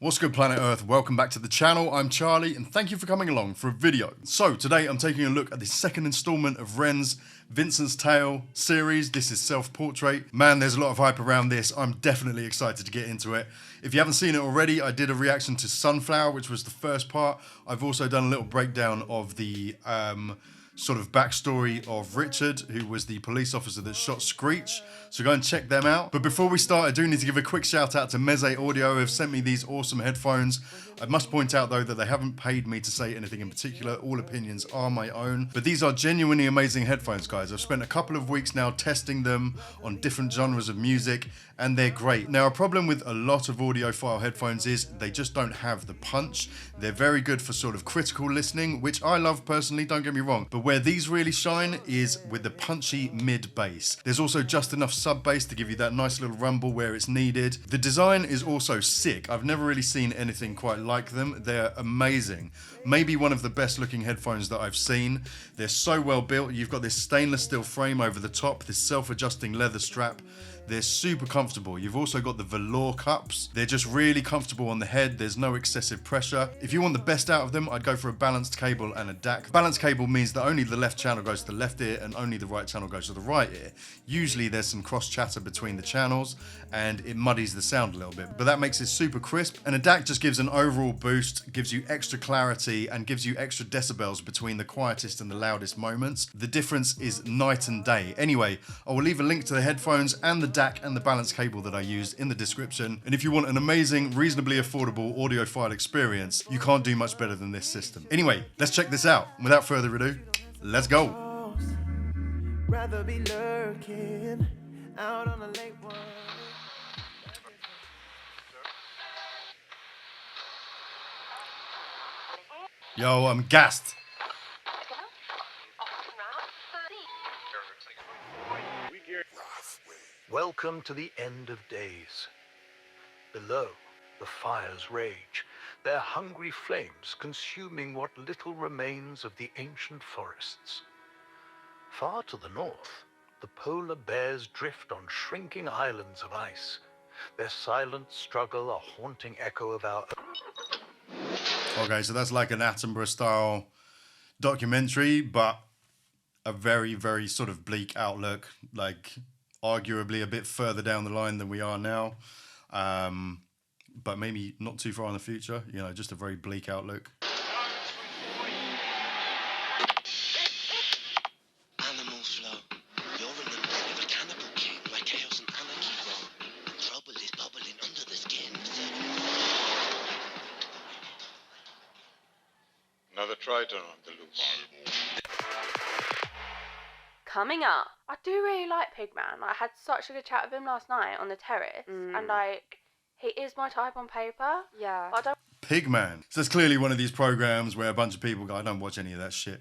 What's good, planet Earth? Welcome back to the channel. I'm Charlie and thank you for coming along for a video. So today I'm taking a look at the second installment of Ren's Vincent's Tale series. This is Self-Portrait. Man, there's a lot of hype around this. I'm definitely excited to get into it. If you haven't seen it already, I did a reaction to Sunflower, which was the first part. I've also done a little breakdown of the sort of backstory of Richard, who was the police officer that shot Screech. So go and check them out. But before we start, I do need to give a quick shout out to Meze Audio, who have sent me these awesome headphones. I must point out though that they haven't paid me to say anything in particular. All opinions are my own. But these are genuinely amazing headphones, guys. I've spent a couple of weeks now testing them on different genres of music, and they're great. Now, a problem with a lot of audiophile headphones is they just don't have the punch. They're very good for sort of critical listening, which I love personally, don't get me wrong. But where these really shine is with the punchy mid bass. There's also just enough sub bass to give you that nice little rumble where it's needed. The design is also sick. I've never really seen anything quite like them. They're amazing. Maybe one of the best looking headphones that I've seen. They're so well built. You've got this stainless steel frame over the top, this self-adjusting leather strap. They're super comfortable. You've also got the velour cups. They're just really comfortable on the head. There's no excessive pressure. If you want the best out of them, I'd go for a balanced cable and a DAC. Balanced cable means that only the left channel goes to the left ear and only the right channel goes to the right ear. Usually there's some cross chatter between the channels and it muddies the sound a little bit, but that makes it super crisp. And a DAC just gives an overall boost, gives you extra clarity and gives you extra decibels between the quietest and the loudest moments. The difference is night and day. Anyway, I will leave a link to the headphones and the DAC and the balanced cable that I used in the description. And if you want an amazing, reasonably affordable audiophile experience, you can't do much better than this system. Anyway, let's check this out. Without further ado, let's go. Rather be lurking out on a late one. Yo, I'm gassed. Welcome to the end of days. Below, the fires rage, their hungry flames consuming what little remains of the ancient forests. Far to the north, the polar bears drift on shrinking islands of ice, their silent struggle a haunting echo of our... Okay, so that's like an Attenborough-style documentary, but a very, very sort of bleak outlook, like arguably a bit further down the line than we are now, but maybe not too far in the future, you know, just a very bleak outlook. Animal flow. You're in the middle of a cannibal king where chaos and anarchy roll. Trouble is bubbling under the skin. Another Triton on the loose. Coming up, I do really like Pigman. I had such a good chat with him last night on the terrace, and like, he is my type on paper. Yeah. I don't. Pigman. So it's clearly one of these programs where a bunch of people, I don't watch any of that shit,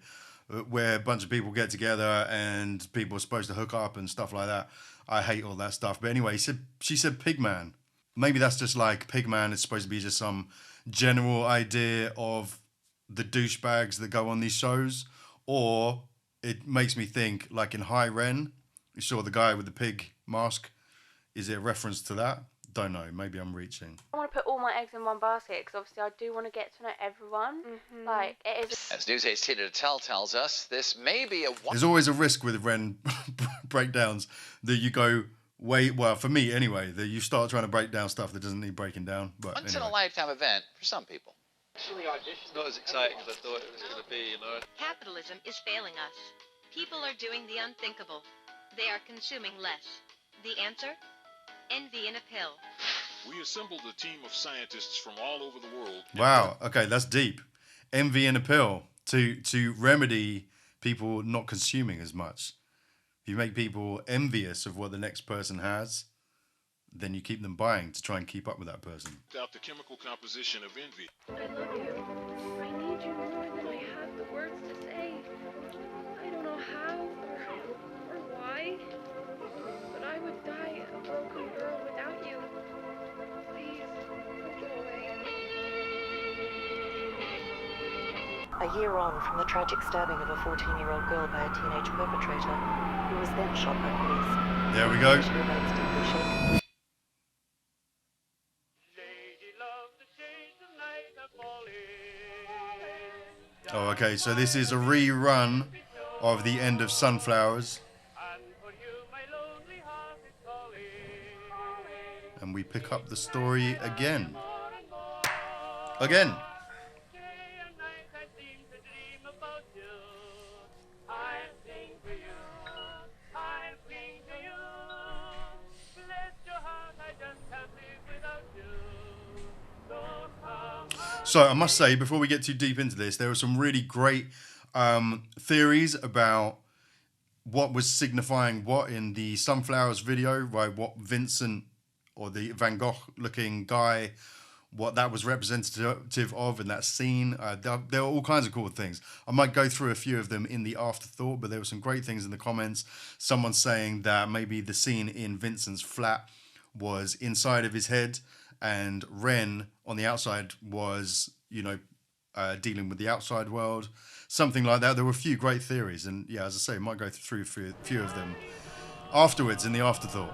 where a bunch of people get together and people are supposed to hook up and stuff like that. I hate all that stuff. But anyway, she said Pigman. Maybe that's just like Pigman is supposed to be just some general idea of the douchebags that go on these shows, or it makes me think, like in High Ren, you saw the guy with the pig mask. Is it a reference to that? Don't know. Maybe I'm reaching. I want to put all my eggs in one basket because obviously I do want to get to know everyone. Like, it is. As News 8's Tina Tell tells us, this may be a... There's always a risk with Ren breakdowns that you go way, well, for me anyway, that you start trying to break down stuff that doesn't need breaking down. But once in a lifetime event for some people. It's not as exciting as I thought it was going to be, you know. Capitalism is failing us. People are doing the unthinkable. They are consuming less. The answer? Envy in a pill. We assembled a team of scientists from all over the world. Wow, okay, that's deep. Envy in a pill to remedy people not consuming as much. If you make people envious of what the next person has, then you keep them buying to try and keep up with that person. Without the chemical composition of envy. I love you. I need you more than I have the words to say. I don't know how or why, but I would die a broken girl without you. Please, go away. A year on from the tragic stabbing of a 14-year-old girl by a teenage perpetrator, who was then shot by police. There we go. She remains deeply shaken. Oh, okay, so this is a rerun of the end of Sunflowers. And we pick up the story again. Again. So I must say, before we get too deep into this, there were some really great theories about what was signifying what in the Sunflowers video, right? What Vincent, or the Van Gogh looking guy, what that was representative of in that scene. There were all kinds of cool things. I might go through a few of them in the Afterthought, but there were some great things in the comments. Someone saying that maybe the scene in Vincent's flat was inside of his head, and Ren on the outside was, you know, dealing with the outside world. Something like that. There were a few great theories, and yeah, as I say, I might go through a few of them afterwards in the Afterthought.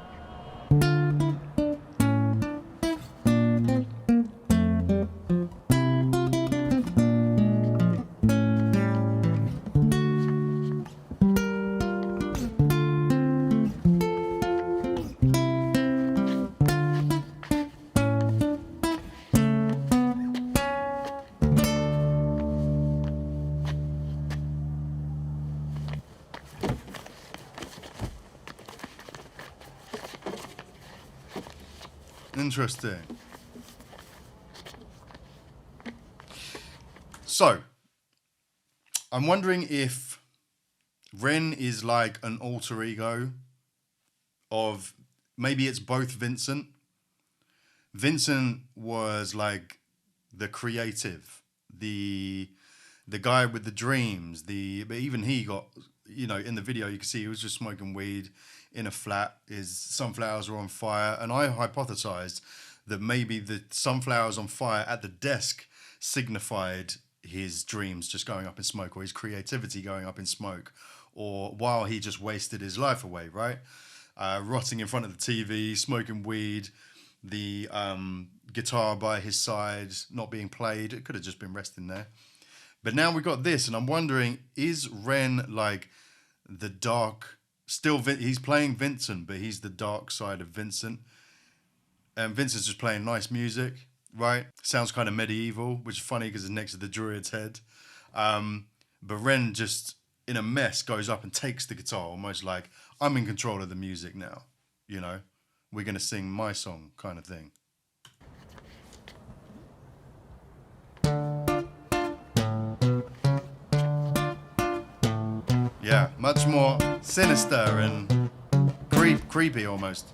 Interesting. So, I'm wondering if Ren is like an alter ego of, maybe it's both Vincent. Vincent was like the creative, the guy with the dreams, but even he got, you know, in the video you can see he was just smoking weed in a flat. His sunflowers were on fire, and I hypothesized that maybe the sunflowers on fire at the desk signified his dreams just going up in smoke, or his creativity going up in smoke, or while he just wasted his life away, right? Rotting in front of the TV, smoking weed, the guitar by his side not being played. It could have just been resting there. But now we've got this, and I'm wondering, is Ren like the dark... Still, he's playing Vincent, but he's the dark side of Vincent. And Vincent's just playing nice music, right? Sounds kind of medieval, which is funny because it's next to the druid's head. But Ren just, in a mess, goes up and takes the guitar, almost like, I'm in control of the music now, you know? We're going to sing my song kind of thing. Yeah, much more sinister and creepy almost.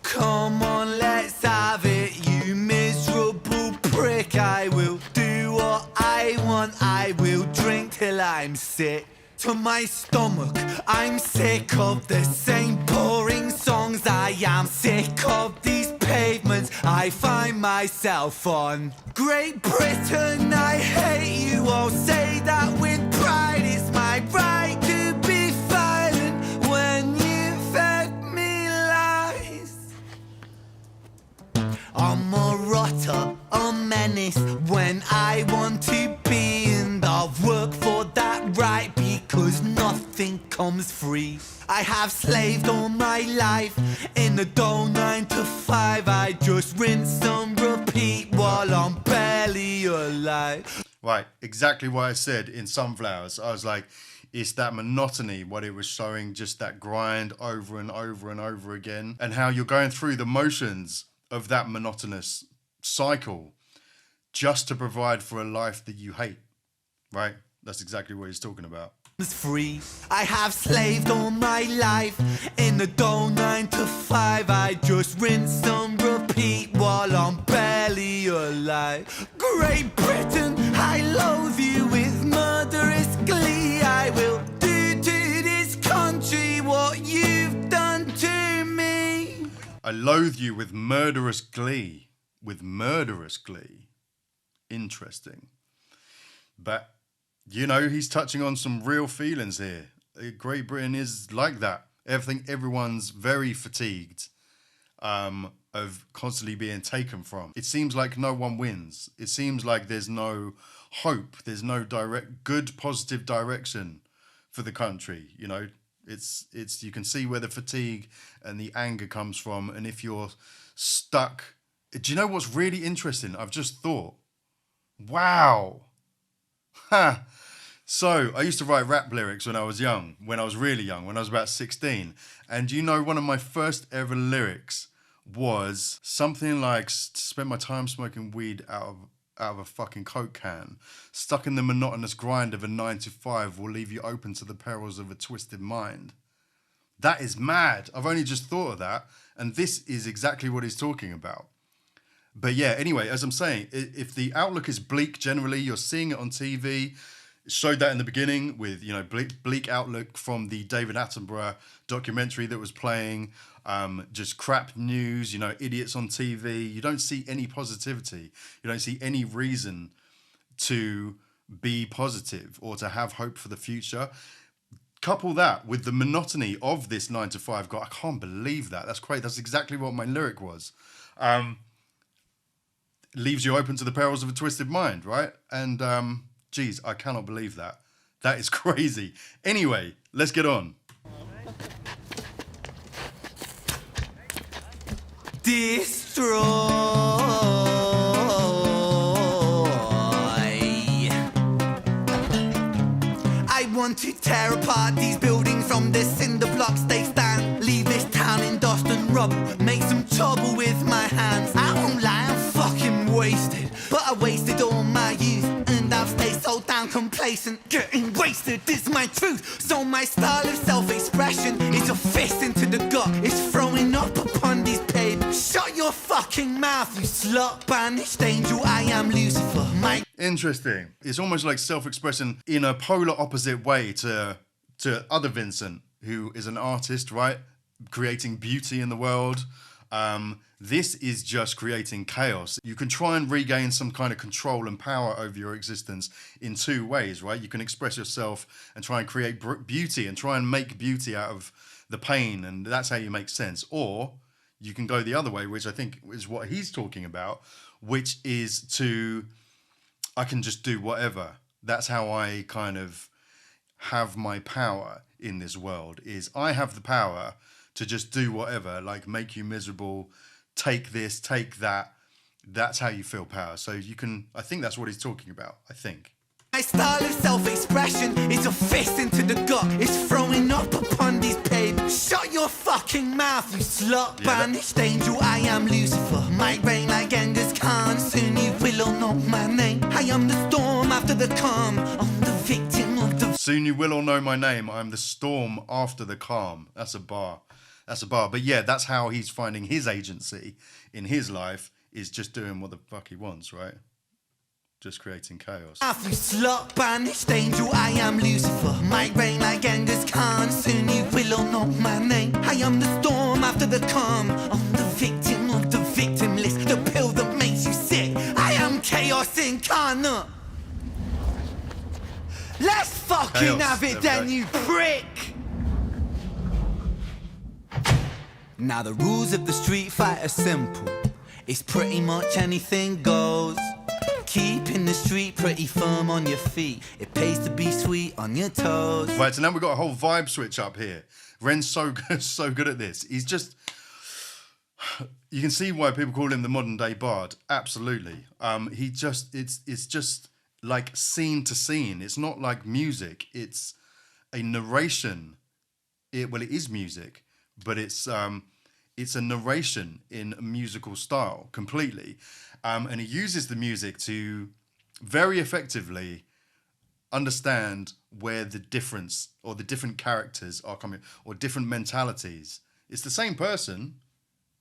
Come on, let's have it, you miserable prick. I will do what I want, I will drink till I'm sick to my stomach. I'm sick of the same boring songs. I am sick of these pavements I find myself on. Great Britain, I hate you all. Say that with pride, it's my right to be violent when you fed me lies. I'm a rotter, a menace when I want to be, and I'll work for that right because nothing comes free. I have slaved all my life in a dull 9 to 5. I just rinse and repeat while I'm barely alive. Right, exactly what I said in Sunflowers. I was like, it's that monotony, what it was showing, just that grind over and over and over again, and how you're going through the motions of that monotonous cycle just to provide for a life that you hate, right? That's exactly what he's talking about. Free. I have slaved all my life in a dull 9 to 5. I just rinse and repeat while I'm barely alive. Great Britain, I loathe you with murderous glee. I will do to this country what you've done to me. I loathe you with murderous glee. With murderous glee. Interesting. But you know, he's touching on some real feelings here. Great Britain is like that. Everyone's very fatigued of of constantly being taken from. It seems like no one wins. It seems like there's no hope. There's no good, positive direction for the country. You know, it's you can see where the fatigue and the anger comes from. And if you're stuck, do you know what's really interesting? I've just thought, wow. Ha. So I used to write rap lyrics when I was young, when I was really young, when I was about 16. And you know, one of my first ever lyrics was something like, spent my time smoking weed out of a fucking Coke can. Stuck in the monotonous grind of a 9 to 5 will leave you open to the perils of a twisted mind. That is mad. I've only just thought of that. And this is exactly what he's talking about. But yeah, anyway, as I'm saying, if the outlook is bleak generally, you're seeing it on TV. It showed that in the beginning with, you know, bleak outlook from the David Attenborough documentary that was playing. Just crap news, you know, idiots on TV. You don't see any positivity. You don't see any reason to be positive or to have hope for the future. Couple that with the monotony of this 9 to 5 guy. I can't believe that. That's great. That's exactly what my lyric was. Leaves you open to the perils of a twisted mind, right? And geez, I cannot believe that. That is crazy. Anyway, let's get on. Destroy. I want to tear apart these buildings from the cinder blocks they stand. Leave this town in dust and rubble. Make some trouble with my hands. I won't lie, I'm fucking wasted. But I wasted all my youth. And I've stayed so damn complacent. Getting wasted is my truth. So my style of self-expression is a fist into the gut. It's throwing up upon these papers. Shut your fucking mouth, you slut. Banished angel, I am Lucifer. My Interesting. It's almost like self-expression in a polar opposite way to other Vincent, who is an artist, right? Creating beauty in the world. This is just creating chaos. You can try and regain some kind of control and power over your existence in two ways, right? You can express yourself and try and create beauty and try and make beauty out of the pain, and that's how you make sense. Or you can go the other way, which I think is what he's talking about, which is to, I can just do whatever. That's how I kind of have my power in this world, is I have the power to just do whatever, like make you miserable, take this, take that. That's how you feel power. So you can, I think that's what he's talking about, I think. My style of self-expression is a fist into the gut. It's throwing up upon these papers. Shut your fucking mouth, you slut. Banished angel, I am Lucifer. My reign like Genghis Khan. Soon you will all know my name. I am the storm after the calm. I'm the victim of the... Soon you will all know my name. I'm the storm after the calm. That's a bar. That's a bar. But yeah, that's how he's finding his agency in his life, is just doing what the fuck he wants, right? Just creating chaos. You slut, banished angel, I am Lucifer. My reign like Genghis Khan. Soon you will all know my name. I am the storm after the calm. I'm the victim of the victim list. The pill that makes you sick. I am chaos incarnate. Let's fucking have it then, you prick. Now the rules of the street fight are simple. It's pretty much anything goes. Keeping the street pretty firm on your feet. It pays to be sweet on your toes. Right, so now we've got a whole vibe switch up here. Ren's so good at this. He's just... You can see why people call him the modern day bard. Absolutely. It's just like scene to scene. It's not like music. It's a narration. It is music, but it's a narration in a musical style completely. And he uses the music to very effectively understand where the difference or the different characters are coming, or different mentalities. It's the same person,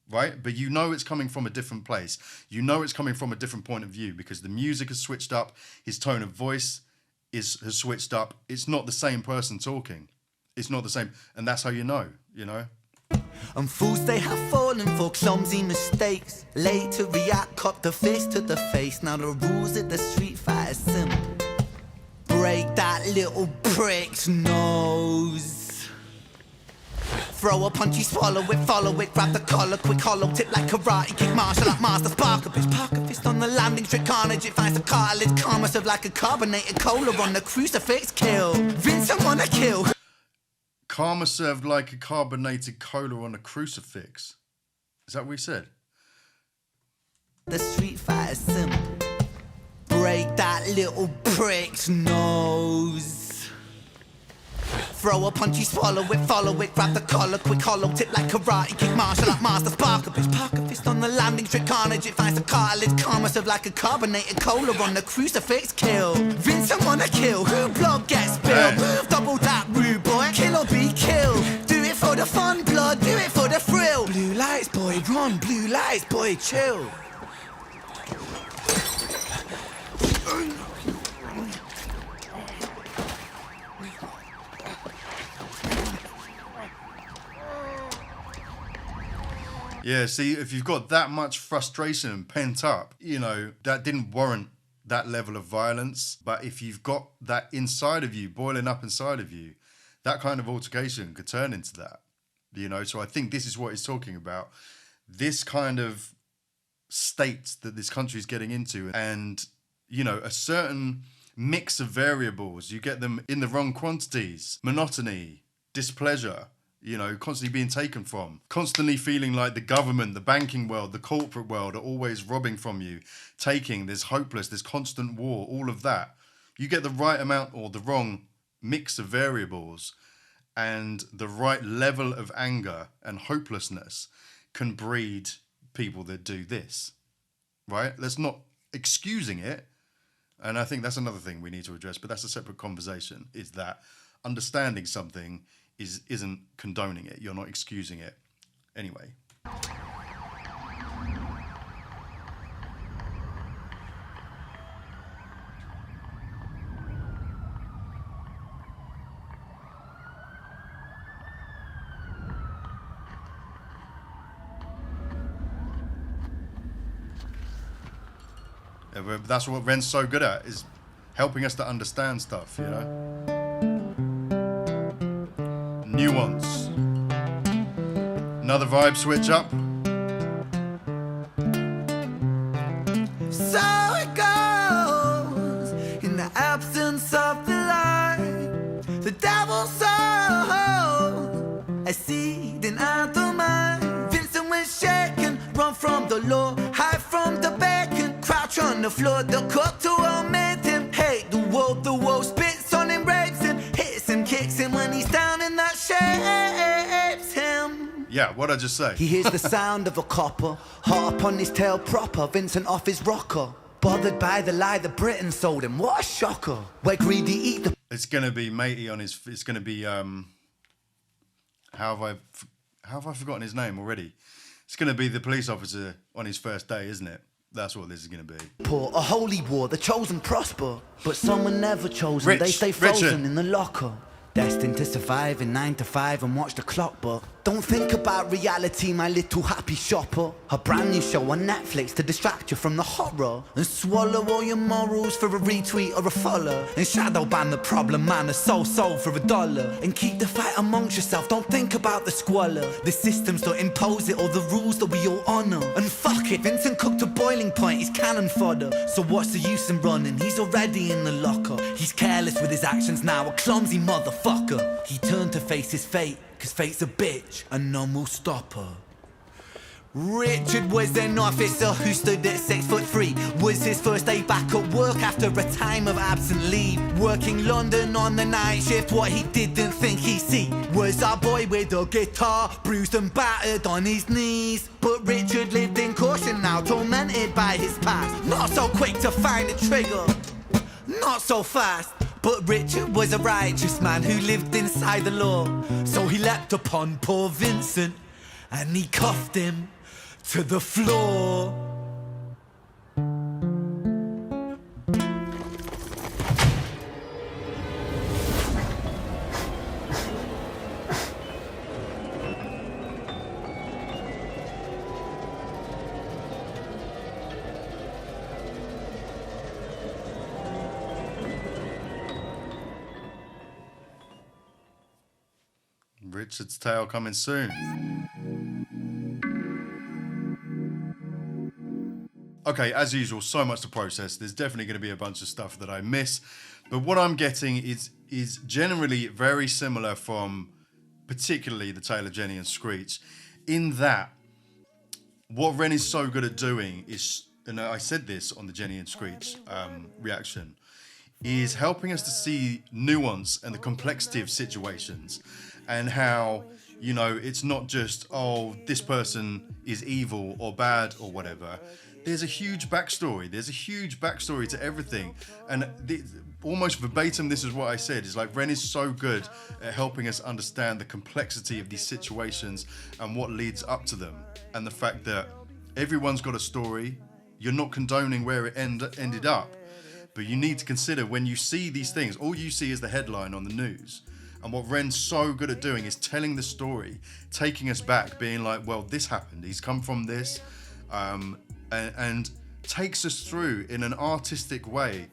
right? But you know it's coming from a different place. You know it's coming from a different point of view because the music has switched up. His tone of voice has switched up. It's not the same person talking. It's not the same. And that's how you know. And fools they have fallen for clumsy mistakes. Late to react, cop the fist to the face. Now the rules of the street fight are simple. Break that little prick's nose. Throw a punch, you swallow it, follow it, grab the collar, quick hollow tip like karate kick, martial art master, spark a fist, park a fist on the landing strip, carnage, it finds the cartilage, karma serve like a carbonated cola on the crucifix, kill. Vincent wanna kill. Karma served like a carbonated cola on a crucifix. Is that what he said? The Street Fighter symbol. Break that little prick's nose. Throw a punch, you swallow it, follow it, grab the collar, quick hollow tip like karate kick, martial art master, spark a fist on the landing strip, carnage, it finds the cartilage, karma serve like a carbonated cola on the crucifix, kill. Vincent wanna kill, who blood gets spilled, move double that rude boy, kill or be killed. Do it for the fun, blood, do it for the thrill. Blue lights, boy, run, blue lights, boy, chill. Yeah, see, if you've got that much frustration pent up, you know, that didn't warrant that level of violence. But if you've got that inside of you, boiling up inside of you, that kind of altercation could turn into that, you know. So I think this is what he's talking about. This kind of state that this country is getting into, and, you know, a certain mix of variables, you get them in the wrong quantities, monotony, displeasure, you know, constantly being taken from, constantly feeling like the government, the banking world, the corporate world are always robbing from you, taking, there's hopeless, there's constant war, all of that. You get the right amount or the wrong mix of variables, and the right level of anger and hopelessness can breed people that do this, right? Let's not excusing it. And I think that's another thing we need to address, but that's a separate conversation, is that understanding something isn't condoning it. You're not excusing it. Anyway. That's what Ren's so good at, is helping us to understand stuff, you know? Nuance. Another vibe switch up. So it goes, in the absence of the light, the devil sows a seed in the mind. Vincent was shaken, run from the law, hide from the bacon, crouch on the floor, the cook to omit him, hate the world spits on him, rapes him, hits him, kicks him when he's down, and that shapes him. Yeah, what'd I just say? He hears the sound of a copper, hot up on his tail proper, Vincent off his rocker, bothered by the lie that Britain sold him, what a shocker, where greedy eat the... It's gonna be matey on his, it's gonna be, how have I forgotten his name already? It's gonna be the police officer on his first day, isn't it? That's what this is gonna be. Poor, a holy war, the chosen prosper, but some are never chosen, they stay frozen in the locker. Destined to survive in 9 to 5 and watch the clock, but don't think about reality, my little happy shopper. A brand new show on Netflix to distract you from the horror, and swallow all your morals for a retweet or a follow, and shadow ban the problem man, a soul for $1, and keep the fight amongst yourself, don't think about the squalor. The systems don't impose it, or the rules that we all honour. And fuck it, Vincent cooked to boiling point, he's cannon fodder, so what's the use in running, he's already in the locker. He's careless with his actions now, a clumsy motherfucker. He turned to face his fate, cause fate's a bitch and none will stop her. Richard was an officer who stood at 6'3", was his first day back at work after a time of absent leave. Working London on the night shift, what he didn't think he'd see was a boy with a guitar, bruised and battered on his knees. But Richard lived in caution now, tormented by his past. Not so quick to find a trigger, not so fast. But Richard was a righteous man who lived inside the law, so he leapt upon poor Vincent and he cuffed him to the floor. Richard's Tale coming soon. Okay, as usual, so much to process. There's definitely going to be a bunch of stuff that I miss. But what I'm getting is generally very similar from particularly The Tale of Jenny and Screech, in that what Ren is so good at doing is, and I said this on the Jenny and Screech reaction, is helping us to see nuance and the complexity of situations, and how, you know, it's not just, oh, this person is evil or bad or whatever. There's a huge backstory. There's a huge backstory to everything. And almost verbatim, this is what I said. It's like Ren is so good at helping us understand the complexity of these situations and what leads up to them. And the fact that everyone's got a story. You're not condoning where it ended up. But you need to consider, when you see these things, all you see is the headline on the news. And what Ren's so good at doing is telling the story, taking us back, being like, well, this happened. He's come from this. And takes us through in an artistic way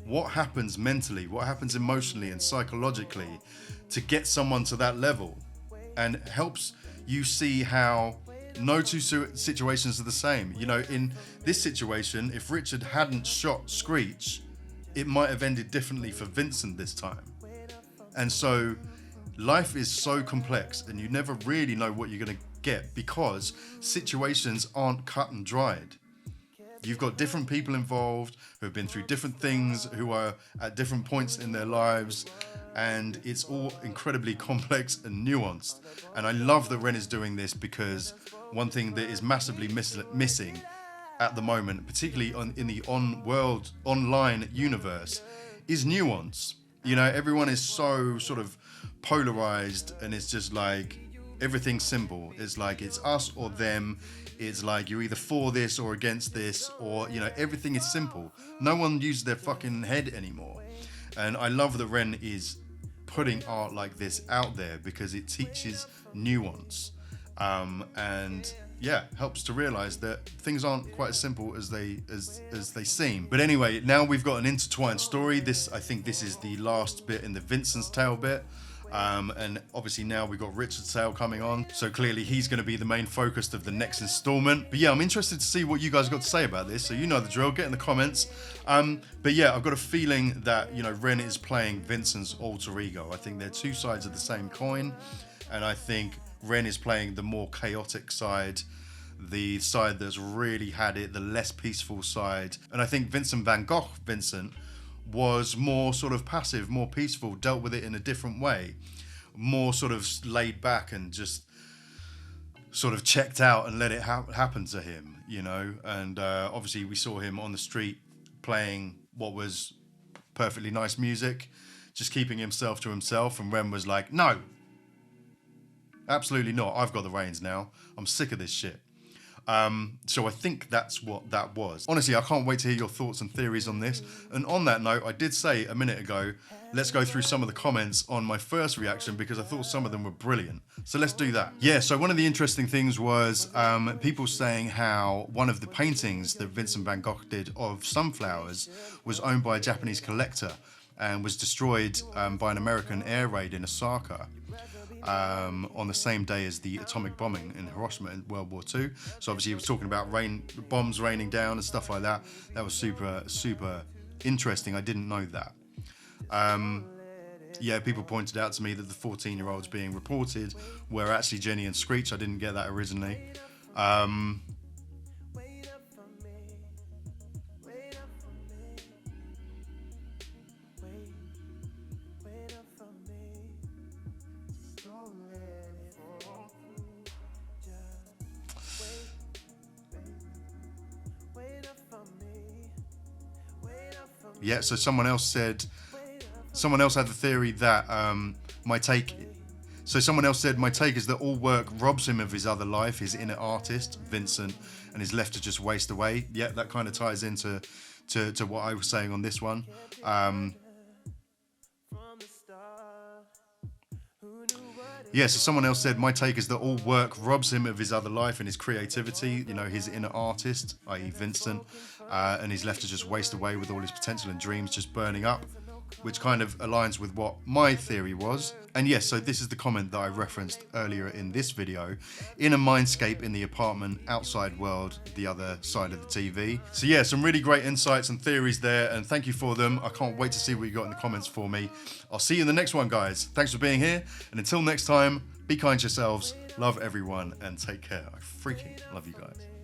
what happens mentally, what happens emotionally and psychologically to get someone to that level, and helps you see how no two situations are the same. You know, in this situation, if Richard hadn't shot Screech, it might have ended differently for Vincent this time. And so life is so complex, and you never really know what you're going to get, because situations aren't cut and dried. You've got different people involved who have been through different things, who are at different points in their lives, and it's all incredibly complex and nuanced. And I love that Ren is doing this, because one thing that is massively missing at the moment, particularly in the online universe, is nuance. You know, everyone is so sort of polarized, and it's just like everything's simple. It's like it's us or them. It's like you're either for this or against this, or, you know, everything is simple. No one uses their fucking head anymore. And I love that Ren is putting art like this out there, because it teaches nuance. And yeah, helps to realize that things aren't quite as simple as they seem. But anyway, now we've got an intertwined story. I think this is the last bit in the Vincent's Tale bit. And obviously now we've got Richard's Tale coming on, so clearly he's going to be the main focus of the next installment. But yeah, I'm interested to see what you guys got to say about this, so you know the drill, get in the comments. But yeah, I've got a feeling that, you know, Ren is playing Vincent's alter ego. I think they're two sides of the same coin, and I think Ren is playing the more chaotic side, the side that's really had it, the less peaceful side. And I think Vincent van Gogh, was more sort of passive, more peaceful, dealt with it in a different way, more sort of laid back and just sort of checked out and let it happen to him, you know. And obviously we saw him on the street playing what was perfectly nice music, just keeping himself to himself, and Ren was like, no, absolutely not, I've got the reins now, I'm sick of this shit. So I think that's what that was. Honestly, I can't wait to hear your thoughts and theories on this. And on that note, I did say a minute ago, let's go through some of the comments on my first reaction, because I thought some of them were brilliant. So let's do that. Yeah, so one of the interesting things was people saying how one of the paintings that Vincent van Gogh did of sunflowers was owned by a Japanese collector and was destroyed by an American air raid in Osaka. On the same day as the atomic bombing in Hiroshima in World War II. So obviously he was talking about bombs raining down and stuff like that. That was super, super interesting. I didn't know that. Yeah, people pointed out to me that the 14-year-olds being reported were actually Jenny and Screech. I didn't get that originally. Yeah, so someone else had the theory that someone else said, my take is that all work robs him of his other life, his inner artist, Vincent, and is left to just waste away. Yeah, that kind of ties into to what I was saying on this one. Yeah, so someone else said, my take is that all work robs him of his other life and his creativity, you know, his inner artist, i.e. Vincent, and he's left to just waste away with all his potential and dreams just burning up. which kind of aligns with what my theory was. And yes, so this is the comment that I referenced earlier in this video. In a mindscape in the apartment, outside world, the other side of the TV. So yeah, some really great insights and theories there, and thank you for them. I can't wait to see what you got in the comments for me. I'll see you in the next one, guys. Thanks for being here, and until next time, be kind to yourselves, love everyone, and take care. I freaking love you guys.